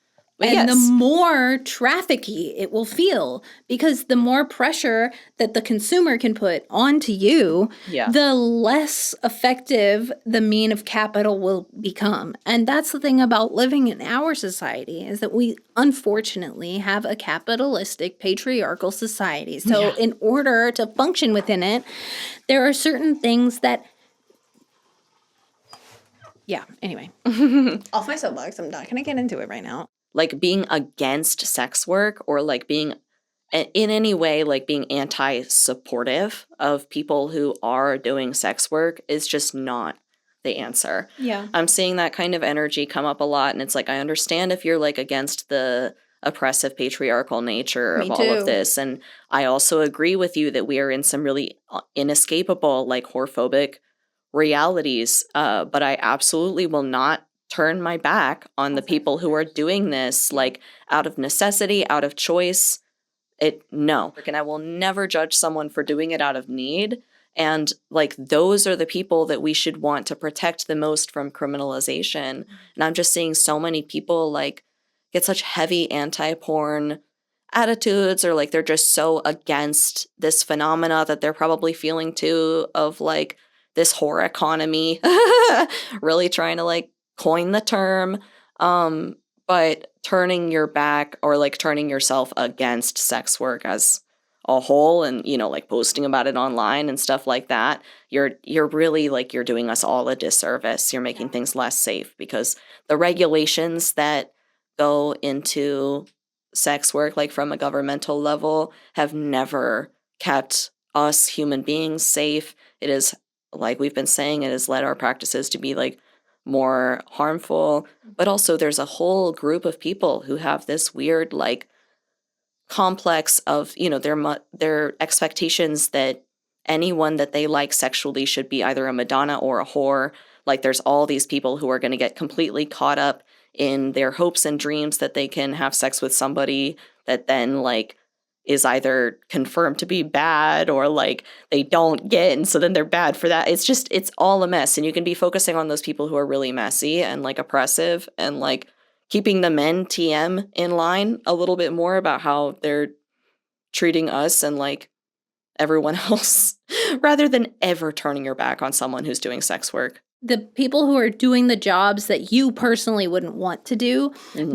And the more trafficky it will feel because the more pressure that the consumer can put onto you, the less effective the mean of capital will become. And that's the thing about living in our society is that we unfortunately have a capitalistic patriarchal society. So in order to function within it, there are certain things that anyway. Off my soapbox, I'm not going to get into it right now. Like being against sex work or like being in any way like being anti-supportive of people who are doing sex work is just not the answer. Yeah. I'm seeing that kind of energy come up a lot and it's like I understand if you're like against the oppressive patriarchal nature of all of this, and I also agree with you that we are in some really inescapable like whorephobic realities, but I absolutely will not turn my back on the people who are doing this like out of necessity, out of choice. No. And I will never judge someone for doing it out of need. And like those are the people that we should want to protect the most from criminalization. And I'm just seeing so many people like get such heavy anti-porn attitudes or like they're just so against this phenomena that they're probably feeling too of like this whore economy, really trying to like coin the term, but turning your back or like turning yourself against sex work as a whole and, you know, like posting about it online and stuff like that, you're really like you're doing us all a disservice. You're making things less safe because the regulations that go into sex work, like from a governmental level, have never kept us human beings safe. It is, like we've been saying, it has led our practices to be like more harmful. But also there's a whole group of people who have this weird like complex of, you know, their expectations that anyone that they like sexually should be either a Madonna or a whore. Like there's all these people who are going to get completely caught up in their hopes and dreams that they can have sex with somebody that then like is either confirmed to be bad or like they don't get, and so then they're bad for that. It's all a mess, and you can be focusing on those people who are really messy and like oppressive and like keeping the men TM in line a little bit more about how they're treating us and like everyone else rather than ever turning your back on someone who's doing sex work. The people who are doing the jobs that you personally wouldn't want to do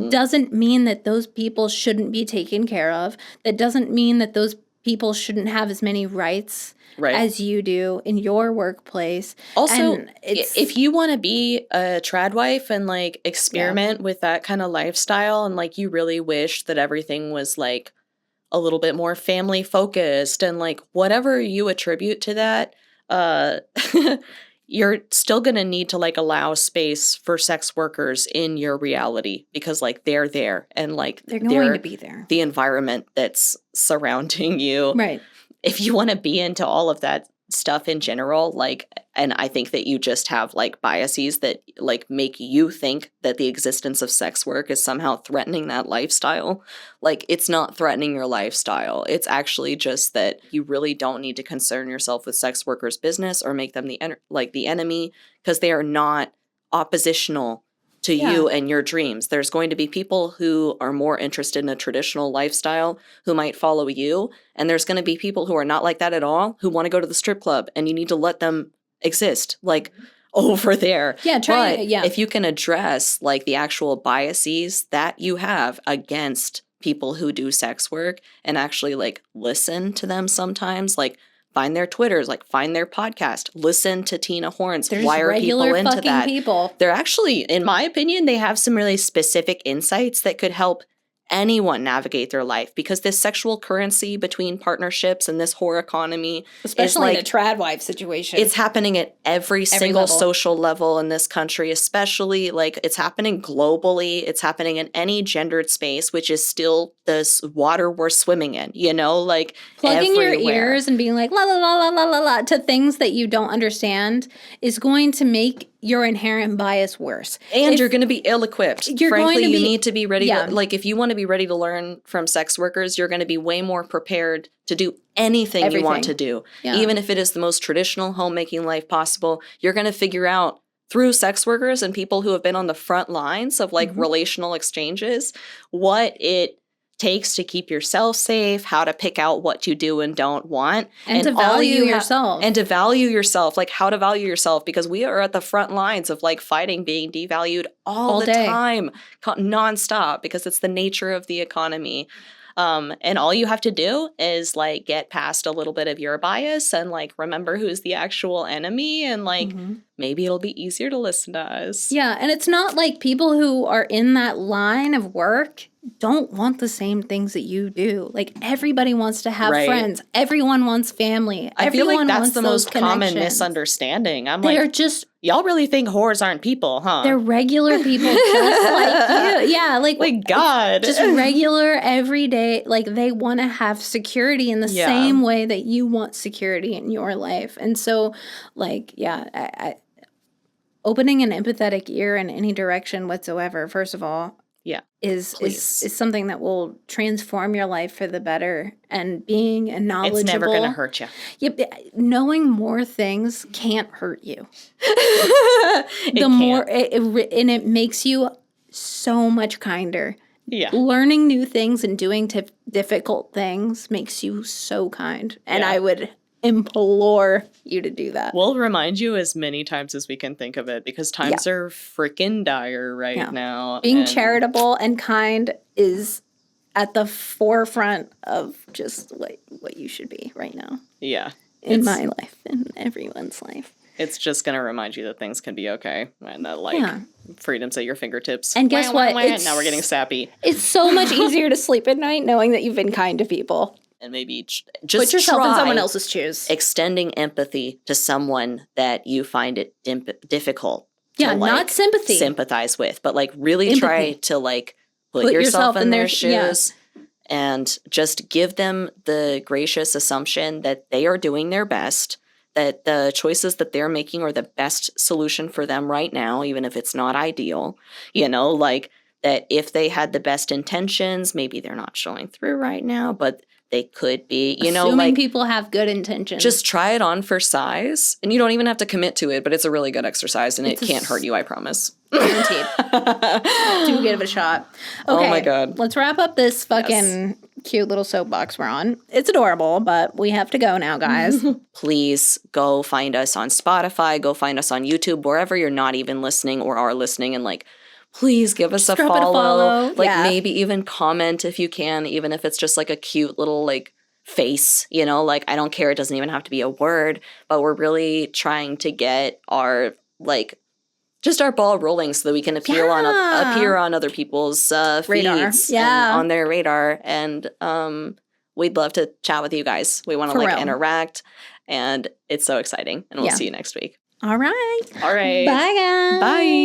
doesn't mean that those people shouldn't be taken care of. That doesn't mean that those people shouldn't have as many rights as you do in your workplace. Also, if you want to be a trad wife and like experiment with that kind of lifestyle and like you really wish that everything was like a little bit more family focused and like whatever you attribute to that, you're still going to need to like allow space for sex workers in your reality because like they're there and like they're going to be there. The environment that's surrounding you. Right. If you want to be into all of that stuff in general, like, and I think that you just have like biases that like make you think that the existence of sex work is somehow threatening that lifestyle. Like, it's not threatening your lifestyle. It's actually just that you really don't need to concern yourself with sex workers' business or make them the enemy, because they are not oppositional to you and your dreams. There's going to be people who are more interested in a traditional lifestyle who might follow you, and there's going to be people who are not like that at all who want to go to the strip club, and you need to let them exist like over there. If you can address like the actual biases that you have against people who do sex work and actually like listen to them sometimes, like find their Twitters, like find their podcast, listen to Tina Horns. Why are people into that? People. They're actually, in my opinion, they have some really specific insights that could help anyone navigate their life, because this sexual currency between partnerships and this whore economy, especially in a trad wife situation, it's happening at every single level. Social level in this country, especially like it's happening globally. It's happening in any gendered space, which is still this water we're swimming in, you know, like plugging everywhere. Your ears and being like la la la la la la la to things that you don't understand is going to make your inherent bias worse. And you're going to be ill-equipped. Frankly, you need to be ready to, like, if you want to be ready to learn from sex workers, you're going to be way more prepared to do anything you want to do. Even if it is the most traditional homemaking life possible, you're going to figure out through sex workers and people who have been on the front lines of like relational exchanges what it takes to keep yourself safe, how to pick out what you do and don't want, and to value yourself. And to value yourself, like how to value yourself, because we are at the front lines of like fighting being devalued all the time, nonstop, because it's the nature of the economy. And all you have to do is like get past a little bit of your bias and like remember who's the actual enemy, and like maybe it'll be easier to listen to us. Yeah, and it's not like people who are in that line of work don't want the same things that you do. Like everybody wants to have friends. Everyone wants family. I feel like that's the most common misunderstanding. They're just, y'all really think whores aren't people, huh? They're regular people just like you. Yeah, like God. Just regular everyday, like they want to have security in the same way that you want security in your life. And so like, opening an empathetic ear in any direction whatsoever, first of all, is something that will transform your life for the better. And being a knowledgeable, it's never going to hurt you. Knowing more things can't hurt you. It makes you so much kinder. Yeah. Learning new things and doing difficult things makes you so kind. And I would implore you to do that. We'll remind you as many times as we can think of it because times are freaking dire right now. Being charitable and kind is at the forefront of just what you should be right now. Yeah. In my life, in everyone's life. It's just going to remind you that things can be okay and that, freedom's at your fingertips. And guess what? Now we're getting sappy. It's so much easier to sleep at night knowing that you've been kind to people. And maybe just put yourself in someone else's shoes. Extending empathy to someone that you find it difficult. Yeah, not sympathy. Sympathize with, but really empathy. Try to put yourself in their shoes and just give them the gracious assumption that they are doing their best, that the choices that they're making are the best solution for them right now, even if it's not ideal. That if they had the best intentions, maybe they're not showing through right now, but they could be, Assuming people have good intentions. Just try it on for size, and you don't even have to commit to it, but it's a really good exercise, and it can't hurt you, I promise. Guaranteed. Do give it a shot. Okay, oh my God. Let's wrap up this fucking cute little soapbox we're on. It's adorable, but we have to go now, guys. Please go find us on Spotify, go find us on YouTube, wherever you're not even listening or are listening, and please give us a follow. Maybe even comment if you can, even if it's just a cute little face, I don't care. It doesn't even have to be a word, but we're really trying to get our just our ball rolling so that we can appear on other people's feeds and on their radar. And we'd love to chat with you guys. We want to interact, and it's so exciting. And we'll see you next week. All right. Bye, guys. Bye.